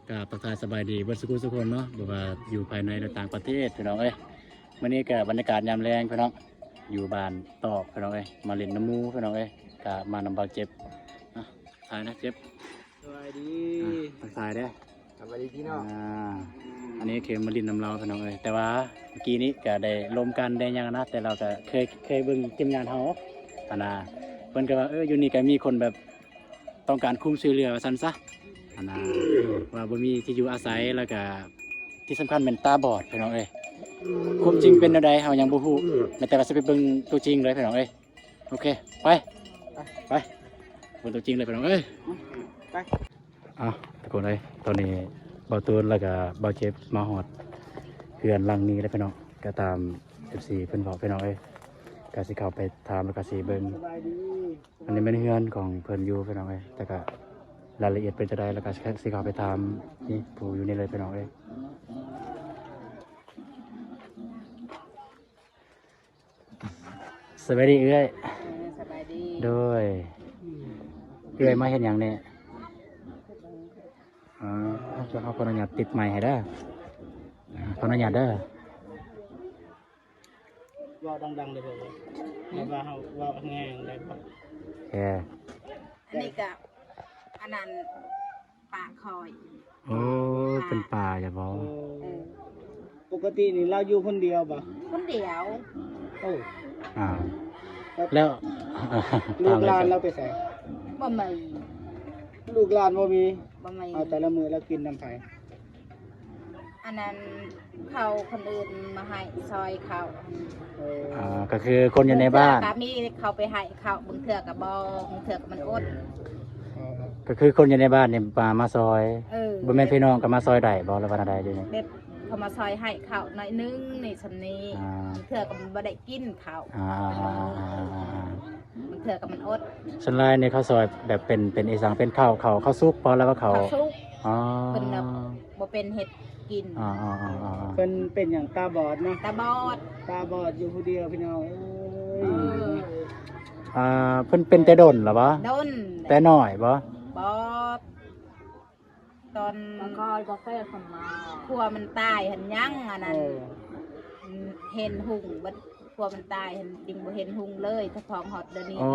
กับทักทายสบายดีเบิดสุขุสุคนเนาะบ่ว่าอยู่ภายในหรือต่างประเทศพี่น้องเอ้ยมื้อนี้ก็บรรยากาศยามแลงพี่น้องอยู่บ้านตอกพี่น้องเอ้ยมาเล่นน้ำหมูพี่น้องเอ้ยก็มานำเบาเจ็บอ่ะทายนะเจ็บ สวัสดี ทักทายเด้อ สวัสดีพี่น้อง อันนี้คือมาลินน้ำเราพี่น้องเอ้ยแต่ว่าเมื่อกี้นี้ก็ได้ลมกันได้หยังนะแต่เราก็เคยเบิ่งทีมงานเฮาอันน่ะเพิ่นก็ว่าอยู่นี่ก็มีคนแบบต้องการคุ้มช่วยเหลือว่าซั่นซะอันน่ะว่าบ่มีที่อยู่อาศัยแล้วก็ที่สำคัญเป็นตาบอดพี่น้องเอ้ยความจริงเป็นแนวใดเฮายังบ่ฮู้แต่ว่าสิไปเบิ่งตัวจริงเลยพี่น้องเอ้ยโอเคไปเบิ่งตัวจริงเลยพี่น้องเอ้ย ไป ทุกคนเลยตอนนี้เบาตูนแล้วก็เบาเจ็บมาหอดเพื่อนหลังนี้แล้วพี่น้องก็ตาม FC เพิ่นบอกพี่น้องเอ้ยก็สิเข้าไปถามแล้วก็สิเบิ่ง สบายดี อันนี้เป็นเฮือนของเพิ่นอยู่พี่น้องเอ้ยแต่ก็รายละเอียดเป็นจะได้แล้วก็สิเข้าไปถามนี่ผู้อยู่นี่เลยพี่น้องเอ้ยสวัสดีเอ้ย สบายดี โดยเอ้ยมาเฮ็ดหยังเนี่ยจะเอาคนอนุญาตติดใหม่ให้ได้คนอนุญาตเด้อ ว่าดังๆเลยเลยว่าเฮาว่าแง่งได้บ่ แค่ อันนี้กับอันนั้นปากคอย โอ้เป็นป่าอย่าบอก เออ ปกตินี่เราอยู่คนเดียวบ่ คนเดียว โอ้ อ่าแล้ว ลูกหลานเราไปใส่ บ่มี ลูกหลานบ่มี บ่มี เอาแต่ละมื้อเรากินน้ำไผ อันนั้นเขาคนอื่นมาให้ซอยเขา เออ ก็คือคนอยู่ในบ้าน บางเทื่อก็มีเขาไปให้เขาบางเถื่อกับบางเถื่อกับมันอด ก็คือคนอยู่ในบ้านเนี่ยมาซอย เออ บ่แม่นพี่น้องก็มาซอยได้บ่แล้ววันใดอยู่นี่ เด็ดเขามาซอยให้เขาหน่อยนึงในสำนีบางเถื่อกับมันบ่ได้กินเขา อ่า บางเถื่อกับมันอด ส่วนหลายในข้าวซอยแบบเป็นอีสานเป็นข้าวสุกพอแล้วก็ข้าว เขาซุก อ๋อ เป็นแบบบ่เป็นเห็ดกิน อ๋อ เพิ่นเป็นหยังตาบอดเนาะ ตาบอด ตาบอดอยู่ผู้เดียวพี่น้อง เอ เอ้ย อ เพิ่นเป็นแต่ดนเหรอบ่ โดน แต่น้อยบ่ บอดตอน ก็จะแก้ขมา ครัวมันตายเห็นยังอัน เอ นั้น อ เห็นหุงบัดครัวมันตายเห็นดิงบ่เห็นหุงเลยถ้าพร้อมฮอดเดี๋ยวนี้ โอ้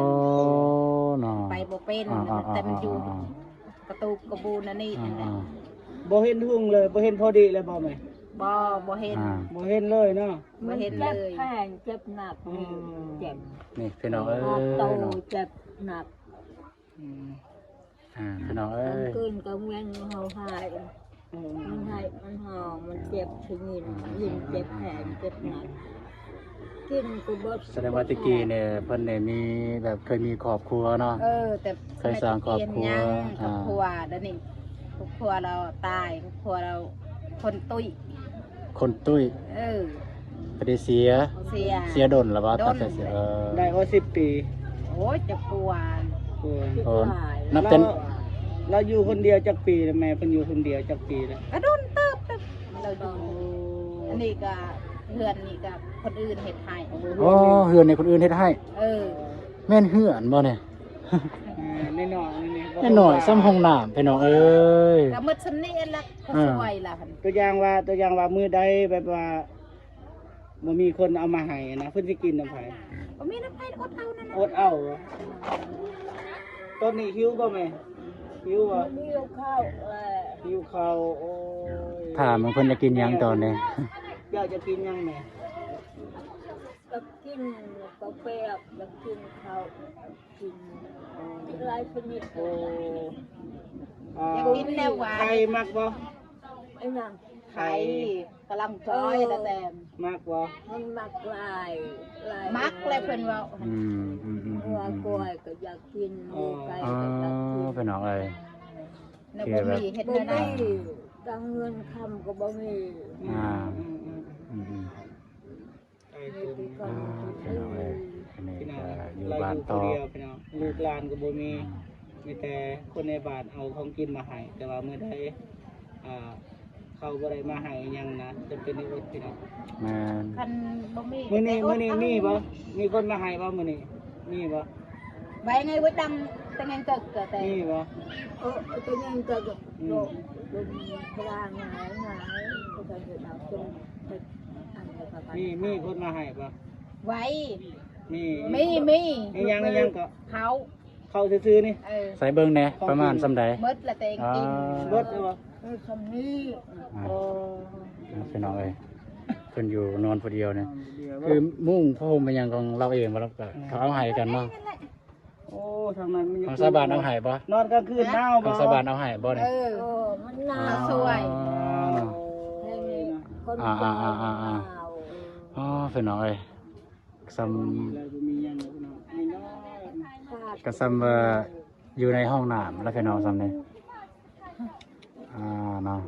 เนาะ ไปบ่เป็นแต่มันอยู่ประตูกระบูนนั่นนี่นั่นแหละ บ่เห็นหุ่งเลยบ่เห็นพอดีเลยบ่แม่ บ่เห็น บ่เห็นเลยเนาะ บ่เห็นเลย แพงเจ็บหนักเจ็บ นี่พี่น้องเอ้ย โต เนาะ เจ็บหนัก อืม พี่น้องเอ้ย คืนก็เว้นเขาหาย เออ มันหายมันหอมมันเจ็บถึงยินเจ็บแผลเจ็บหนักกินกูบด แสดงว่าตะกี้เนี่ยเพิ่นเนี่ยมีแบบเคยมีครอบครัวเนาะ แต่ เคยสร้างครอบครัว ยังครอบครัวเดี๋ยวนี้ครอบครัวเราตายครอบครัวเราคนตุ้ย คนตุ้ย เออ ไปได้เสีย เสีย ดนหรือว่า ดน ตั้งแต่เสีย ได้ว่า10 ปี โอ้ยจะกลัว โอ้ย คิด โอ้ หาย นับเป็น เราอยู่คนเดียวจักปีแล้วแม่เพิ่นอยู่คนเดียวจักปีแล้ว กระโดนเติบเติบเราอยู่อันนี้ก็เพื่อนนี่ก็คนอื่นเห็ดให้ อ๋อเฮือนในคนอื่นเฮ็ดให้ เออ แม่นเฮือนบ่เนี่ย แน่นอนนี่ แน่หน่อยซ้ำห้องน้ำพี่น้องเอ้ย ก็มืดสนิทละก็สวยละหั่น ตัวอย่างว่ามื้อใดแบบว่าบ่มีคนเอามาให้นะเพิ่นสิกินน้ำไผ บ่มีน้ำไผอดเอานั่น อดเอาตอนนี้หิวบ่แม่หิวบ่ เลี้ยวเข้าแหละ หิวข้าวโอ้ย ถามมันเพิ่นจะกินหยังตอนนี้ อยากจะกินหยังแม่ จะกินกาแฟจะกินข้าวกินหลายชนิด โอ้ อยากกินแนวหวาน ไข่มักบ่ ไอ้นั่น ไข่กำลังจ้อยละแต่ มักบ่ มันมักลายลาย มักเลยเพิ่นว่า วัวกล้วยก็อยากกินหมูไก่ อ๋อ ก็อยากกิน พี่น้องเอ้ย ในบ่มีเฮ็ด บ่ แนวใด มีตังเงินคำก็บ่มี อ่า อืม มีที่ อ่า คำ พี่น้องเอ้ยอันนี้ พี่น้อง ก็อยู่ เรา บ้า อน ยู่ ต่ คน อ เดียวพี่น้องลูกหลานก็บ่มีมีแต่คนในบ้านเอาของกินมาให้แต่ว่ามื้อใดเขาบ่ได้มาให้หยังนะจำเป็นต้องอดพี่น้อง แม่น คันบ่มี มื้อนี้มีบ่มีคนมาให้บ่มื้อนี้มีบ่ ไว้ไงไว้ดังแต่งงานเกิดแต่ มีบ่ ตัวนี้ก็โด ลมพลางหงายก็จะเกิดเอาจนเป็นอันนี้ก็ไป มีคนมาให้ป่ะ ไว้ มี มี มียังก็ เขา เข้าซื้อๆนี่ ใใส่เบิ่งแหน่ประมาณส่ำใด เบิดละเตงกิน รถบ่ คำนี้ อ่า โอ้ พี่น้องเอ้ยเพิ่นอยู่นอนผู้เดียวเนี่ย เดี๋ยว คือมุ่งผ้าห่มเป็นหยังของเราเองบ่แล้วก็เขาเอาให้กันเนาะ โอ้ทางนั้นมัน ของสาบานเอาให้บ่ นอนกลางคืนหนาว ข บ่ องสาบานเอาให้บ่เนี่ย โอ้มันหนาว สวย ให้มีคน อ่า หนาว อ๋อพี่น้องเอ้ยซ้ แล้วบ่มีหยังแล้วพี่น้องมีน้อย ำก็ซ้ำว่าอยู่ในห้องน้ำแล้วพี่น้องซ้ำนี่เนาะ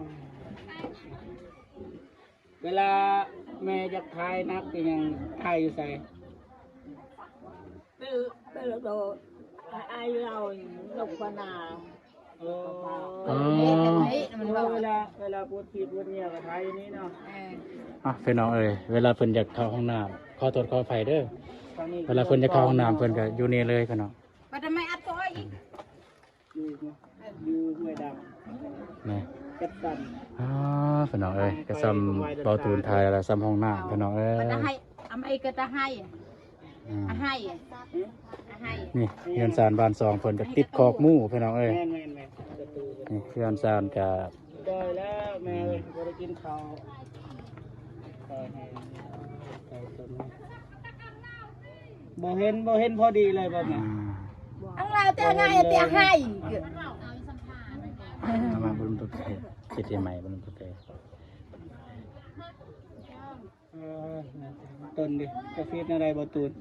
เวลาแม่จะทายนักก็ยังทายอยู่ใส่ เป็นโดไอเราลงพนา โอ้ อ๋อ เวลาปวดทีปวดเนี่ยก็ทายอยู่นี้เนาะ พี่น้องเอ้ยเวลาเพิ่นอยากเข้าห้องน้ำขอโทษขออภัยเด้อ ทางนี้ เวลาเพิ่นจะเข้าห้องน้ำเพิ่นก็อยู่นี่เลยพี่น้อง ว่าทำไมอัดก้อย อยู่ห้วยด นี่ ำกัดสัน พี่น้องเอ้ยก็ซ้ำเป่าตูนไทยแล้วซ้ำห้องน้ำพี่น้องเอ้ย ก็จะให้อำไอก็จะให้ อืม ให้ให้ นี่เฮือนซานบ้านซองเพิ่นก็ติดคอกหมู่พี่น้องเอ้ย แม่นประตู นี่เฮือนซานก็ ได้แล้วแม่เลยบ่ได้กินข้าวก็ให้ไปต้นบ่เห็นพอดีเลยบ่แม่ อังเราจะให้จะให้ เอามาบนตัวเพจคิดยังไงบนตัวเพจ ต้นดิกาแฟอะไรบ่ตูน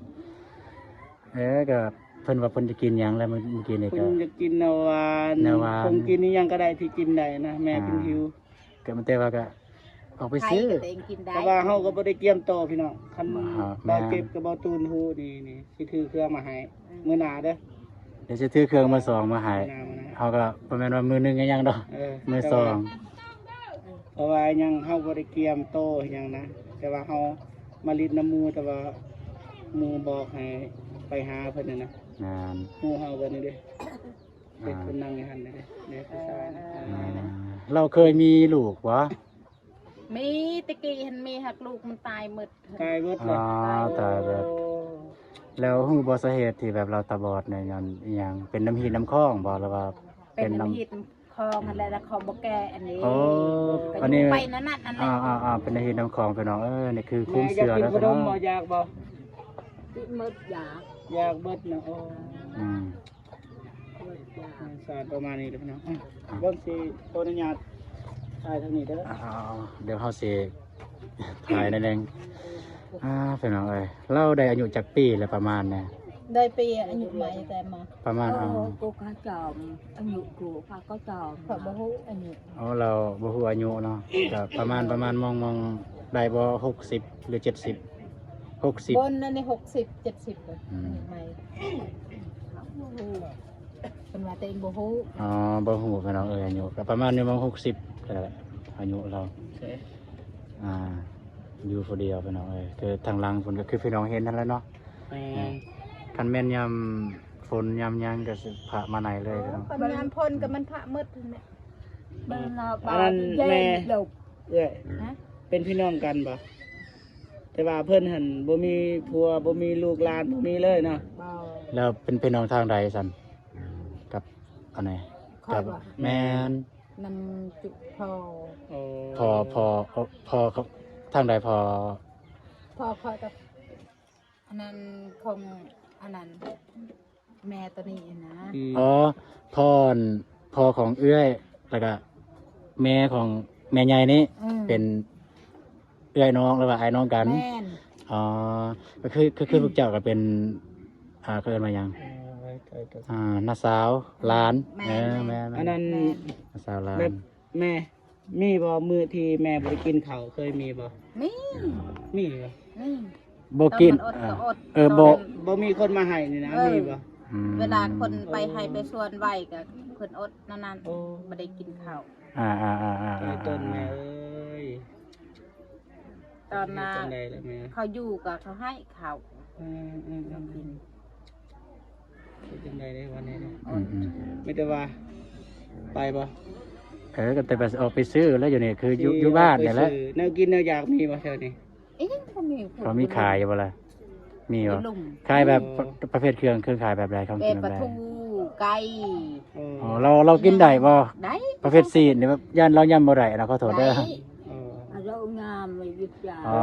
ก็เพิ่นว่าเพิ่นจะกินหยังแล้วเมื่อกี้นี่ คุ ก็ ณจะกินนาวาน นาวาน คงกินนี่ยังก็ได้ที่กินได้นะแม่เป็นหิว ก็มันแต่ว่าก็ออกไป ให้ ซื้อ ก็เองกินได้ แต่ว่าเฮาก็บ่ได้เตรียมโตอพี่น้องคัน แม่ บ่เก็บกับบ่ตูนฮู้นี่สิถือเครื่องมาให้มื้อหน้าเด้อ เดี๋ยวจะถือเครื่องมาสองมาให้ มื้อหน้า เขาก็ประมาณว่ามือหนึงก็ยังดอก มือสอง เพราะว่ายังเฮาบ่ได้เตรียมโตอหยังนะแต่ว่าเฮามาลิดน้ำหมูแต่ว่าหมูบอกให้ไปหาเพิ่นน่ะนะ งาน หมูเฮาเบิ่นนี่เด้เป็นคนนั่งอยู่หั่นนี่เด้เด็กผู้ชายนะ เราเคยมีลูกวะ มีตะกี้เห็นมีหักลูกมันตายหมด ตายเบิดเลย ตายแบบแล้วฮู้บ่สาเหตุที่แบบเราตาบอดเนี่ยยันอหยังเป็นน้ำหีน้ำข้องบ่หรือว่า เป็นน้ำหิดคลองอะไรแล้วคลองบกแกอันนี้ โอ้ ก็ อัน อ นี้ ยู่ไปนั่นน่ะอันนั้น เป็นน้ำหีน้ำข้องพี่น้องนี่คือคุ้ม แม่อยา เสื ก อ กิน แล้ว ข พี่ น น้อ ม ง บ่อยากบ่ ที่มืดอยาก อยากเบิดนะโอ้ อืม มืดอยาก สารประมาณนี้เด้อพี่น้องเบิ่งสิขออนุญาตถ่ายทางนี้เด้อ เดี๋ยวเขาสิถ่ายในแรงพี่น้องเราได้อายุจักปีแล้วประมาณเนี่ย ได้ปีอายุใหม่แต่มา ประมาณ กูข้าจอมอายุกูข้าก็จอม ขอบ่ฮู้อายุ เราบ่ฮู้อายุเนาะก็ประมาณมองได้บ่60หรือ70 60 บนนั่นนี่60 70เลย อืม อายุใหม่เป็นว่าตัวเองบ่ฮู้ บ่ฮู้พี่น้องอายุก็ประมาณอยู่มอง60ก็อายุเราอยู่ผู้เดียวพี่น้องคือทางหลังฝนก็คือพี่น้องเห็นนั่นแหละเนาะ แม่ คันแม่นยามฝนยามหยังก็สิพามาไหนเลยพี่น้อง ปัญญามพ่นกับมันพระมืดนั่นแหละ บ้านเราบ้านเย็นหลบ เอ้ย นะ เป็นพี่น้องกันบ่แต่ว่าเพิ่นหั่นบ่มีผัวบ่มีลูกหลานบ่มีเลยเนาะ เบา แล้วเป็นพี่น้องทางใดซั่นกับอันไหน คอย กับ ว่า แม่น นำจุพอ โอ้ พอเขาทางใดพอ พอคอยกับอันนั้นคงอันนั้นแม่ตัวนี้นะ อ๋อพ่อของเอื้อยแล้วก็แม่ของแม่ใหญ่นี่ เป็นเอื้อยน้องหรือว่าไอ้น้องกัน แม่น อ๋อก็คือพวกเจ้าก็เป็นเขาเอิ้นว่าหยังน้าสาวหลานแม่ อันนั้น น้าสาวหลาน แบบแม่มีบ่มื้อที่แม่บ่ได้กินข้าวเคยมีบ่ มี มีบ่ นี่ บ่กิน ตอมัอดก็อด บ่ ตอน บ่มีคนมาให้นี่นะมีบ่ เวลาคนไปให้ไปส่วนไหวกับคนอดนั่น โอ้ ๆไม่ได้กินข้าว ไอ้ต้นแม่เอ้ย ตอนน่ะ จังได๋ล่ะแม่ เขาอยู่กับเขาให้ข้าว เรากินจังได๋ได้วันนี้เนาะ อืม มีแต่ว่าไปบ่ ก็แต่แบบออกไปซื้อแล้วอยู่นี่คืออยู่บ้านนี่แหละ แนวกินแนวอยากมีบ่เท่านี้ เอ๊ะก็มี เขามีขายบ่ล่ะมีบ่ ลุง ขายแบบประเภทเครื่องขายแบบใดของ เป็ กิ ด น ป แบ ลา บใด ทูไก่ อ๋อเรากินได้บ่ ได้ ประเภทซีนนี่แบบย่านเราย่ำบ่ได้นะขอโทษเด้อ เรางามไม่ยึดยา อ๋อ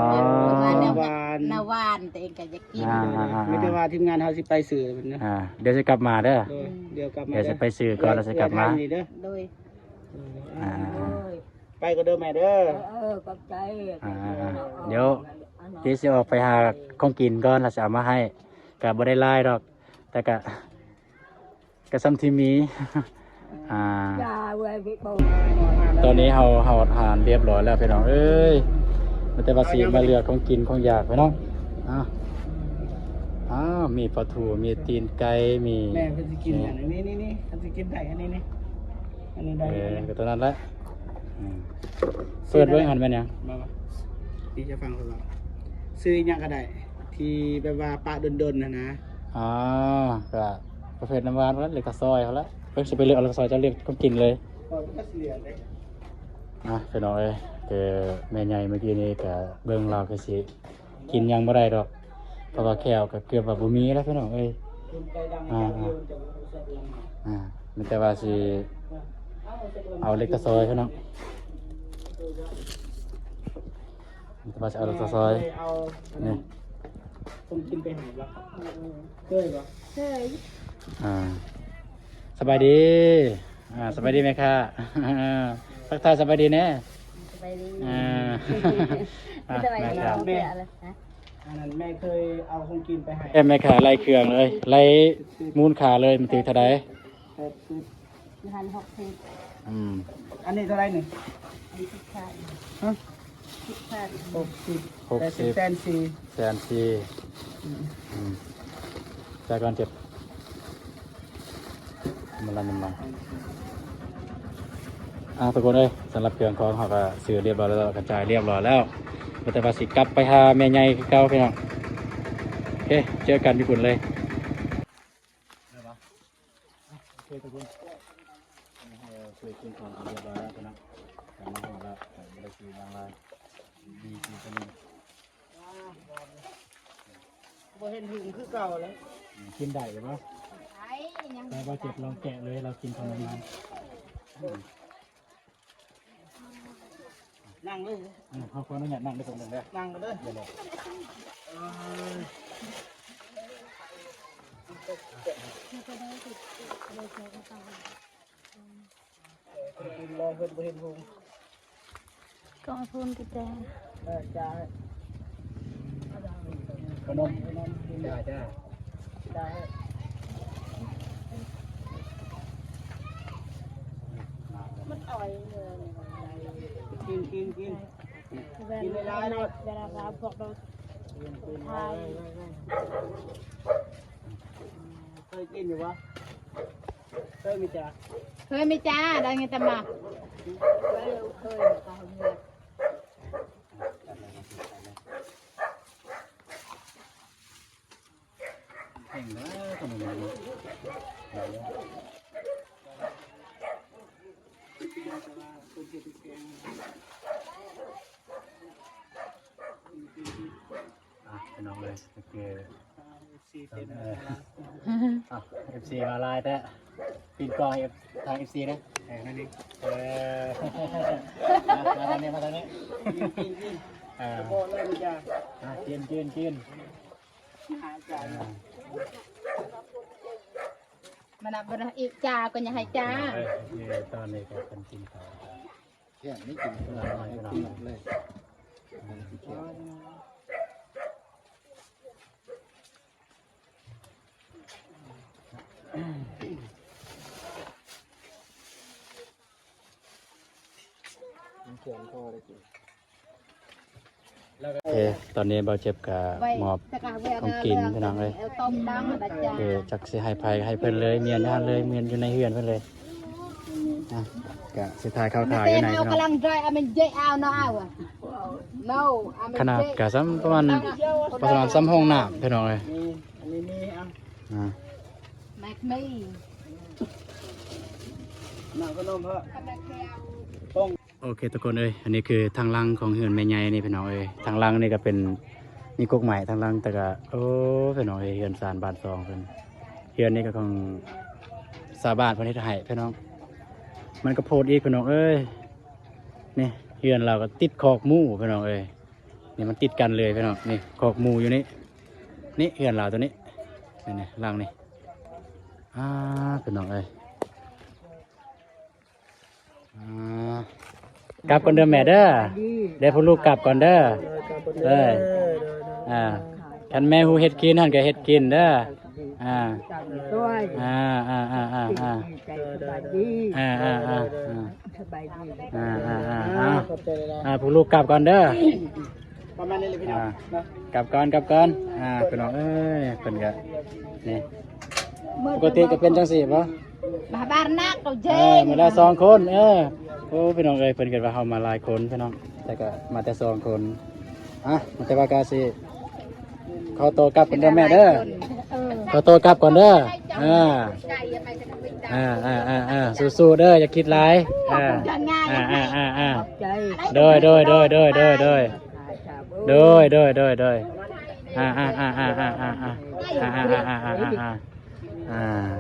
นาวานแต่เองก็จะกิน ไม่ได้ว่าทีมงานเฮาสิไปสื่อเพิ่นนะ เดี๋ยวจะกลับมาเด้อ เดี๋ยวกลับมา เดี๋ยวจะไปซื้อก่อนแล้วจะกลับมา เด้อ โดย อ่า ไปก็เด้อแม่เด้อ ขอบใจ เดี๋ยวที่สิออกไปหาของกินก่อนแล้วจะเอามาให้ก็บ่ได้หลายดอก แต่ก็ซ้ำที่มี ยาเว้ยพี่โบ ตอนนี้เฮาทานเรียบร้อยแล้วพี่น้องเอ้ยมันแต่ว่าสิมาเลือกของกินของอยากพี่น้องอ้าวมีปลาทูมีตีนไก่มี แม่เพิ่นสิกินอันนี้นี่เพิ่นสิกินได้อันนี้นี่อันนี้ได้ ก็ตัวนั้นแหละเปิดเบิ่งหันไปเนี่ย มาที่จะฟังเราซื้อหยังก็ได้ ที่แบบว่าปะดนๆนะ อ๋อก็ประเภทน้ำหวานแล้วเหลือกระซอยเขาละเพิ่งจะไปเลือกเอากระซอยจะเลือกของกินเลย ก็เสียเลย พี่น้องเอ้ยคือแม่ใหญ่เมื่อกี้นี้ก็เบิ่งเราคือสิกินยังบ่ได้ดอกเพราะว่าแขวก็เกือบว่าบ่มีแล้วพี่น้องเอ้ยมันแต่ว่าสิเอาเล็กกระซอยพี่น้องมันแต่ว่าสิเอาเล็กกระซอย เอา นี่ ผมกินไปหาบ่เคยบ่ เฮ้ย สบายดีสบายดีไหมคะทักทายสบายดีแน่ สบายดี แม่ แม่อันนั้นแม่เคยเอาของกินไปให้ แม่ขาไล่เครื่องเลยไล่มูลขาเลยมันถือเท่าได 160 อันนี้เท่าไหร่นี่ 10พัน ฮะ 10พัน 60 แสนสี่ แสนสี่จากก่อนเจ็บมันทุกคนเอ้ยสำหรับเครื่องของเขาก็ซื้อเรียบร้อยแล้วกระจายเรียบร้อยแล้วแต่ว่าสิกลับไปหาแม่ใหญ่เก่าพี่น้องโอเคเจอกันญี่ปุ่นเลยโอเคทุกคนช่วยกินของเรียบร้อยแล้วพี่น้องกำลังหัวแล้วไม่ได้ซื้ออย่างไรดีจริงๆ บ่เห็นหุงคือเก่าแล้ว กินได้หรือเปล่าแต่ว่าเจ็บลองแกะเลยเรากินทำนาน นั่งเลย เขาคนนั้นอยากนั่งได้ตรงนั้นได้ นั่งก็ได้รอเพิ่นบ่เห็นหุง ก็พูนกี่แจ จ้า ขนมจ้าจ้า จ้ามันอ่อยเลยกินกินกิน เวลาเราพวกเราไทย เคยกินอยู่วะเคยมีจ้า เคยไหมจ้าได้ไงแต่มา เคยตามเงิน แข่งนะขนมนี้พี่น้องเลยโอเคFC มาลายแต่ปีนกองทาง FC นะนั่นเองมาทางนี้มาทางนี้ กินกิน โบเลยมีจ้า กิน หาจ้า มันนับเป็นอีกจ้าก็ยังให้จ้า ตอนนี้ก็เป็นกินข้าว แค่นี้กิน เราเลย เขียนพ่อได้กิน โอเคตอนนี้เบาเจ็บกับหมอบของกินพี่น้องเลย ต้มดังนะจ้า คือจักสิให้ภัยให้เพิ่นเลยเมียนย่านเลยเมียนอยู่ในเฮือนเพิ่นเลยกะสิทายเข้าถ่ายอยู่ไหน เอา พี่น้อง กำลังใจเอามันเจ๊เอาเนาะเอาอ่ะ no ขนาดกะซ้ำประมาณซ้ำห้องน้ำพี่น้องเลย นี่อันนี้นี่อ่ะ แม็กมี่ หนังขนมเพราะ กำลังแค่ โอเคทุกคนเอ้ยอันนี้คือทางลังของเฮือนแม่ใหญ่นี่พี่น้องเอ้ยทางลังนี่ก็เป็นมีกกใหม่ทางลังแต่ก็โอ้พี่น้องเอ้ยเฮือนซานบ้านซองเพิ่นเฮือนนี่ก็ของสาบานเพิ่นเฮ็ดให้พี่น้องมันก็โพดอีกพี่น้องเอ้ยนี่เฮือนเราก็ติดคอกหมูพี่น้องเอ้ยนี่มันติดกันเลยพี่น้องนี่คอกหมูอยู่นี่นี่เฮือนเราตัวนี้นี่ลังนี่พี่น้องเอ้ยกลับก่อนเด้อแม่เด้อเดี๋ยวพวกลูกกลับก่อนเด้อคันแม่ฮูเฮ็ดกินหั่นก็เฮ็ดกินเด้อด้วย ใจสบายดีสบายดี ขอบใจเลยนะ พวกลูกกลับก่อนเด้อ ประมาณนี้เลยพี่น้องนะ กลับก่อนพี่น้องเอ้ยเพิ่นก็นี่ปกติก็เป็นจังซี่บ่ บาร์นักเราเจ มาแล้ว2คนโอ้พี่น้องเอ้ยเพิ่นก็ว่าเฮามาหลายคนพี่น้องแต่ก็มาแต่2คนมาแต่ว่ากาสิขอตัวกลับก่อนเด้อแม่เด้อขอตัวกลับก่อนเด้อสู้ๆเด้ออย่าคิดร้ายใจ โดย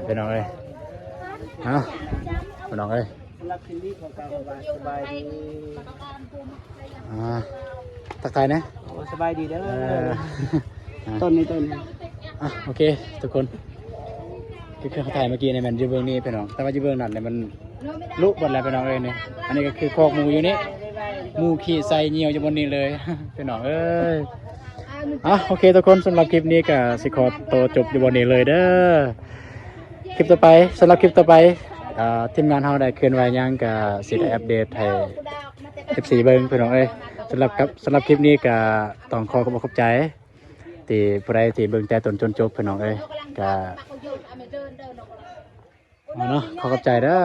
พี่น้องเอ้ยพี่น้องเอ้ย สำหรับคืนนี้ขอกล่าวว่าสบายดี ทักทายนะ สบายดีเด้อต้นนี้ โอเคทุกคนคือเขาถ่ายเมื่อกี้ในมันยูเบิงนี่พี่น้องแต่ว่ายูเบิงนั่นเนี่ยมันลุกหมดแล้วพี่น้องเอ้ยนี่อันนี้ก็คือคอกหมูอยู่นี่หมูขี่ใส่เหนียวอยู่บนนี้เลย พี่น้องเอ้ยโอเคทุกคนสำหรับคลิปนี้ก็สิขอตัวจบอยู่บนนี้เลยเด้อคลิปต่อไปสำหรับคลิปต่อไปทีมงานเราได้เคลื่อนไหวยังก็สิได้อัปเดตให้ FC เบิ่งพี่น้องเอ้ยสำหรับคลิปนี้ก็ต้องขอบใจที่ผู้ใดที่เบิ่งแต่ต้นจนจบพี่น้องเอ้ยก็เนาะขอบใจเด้อ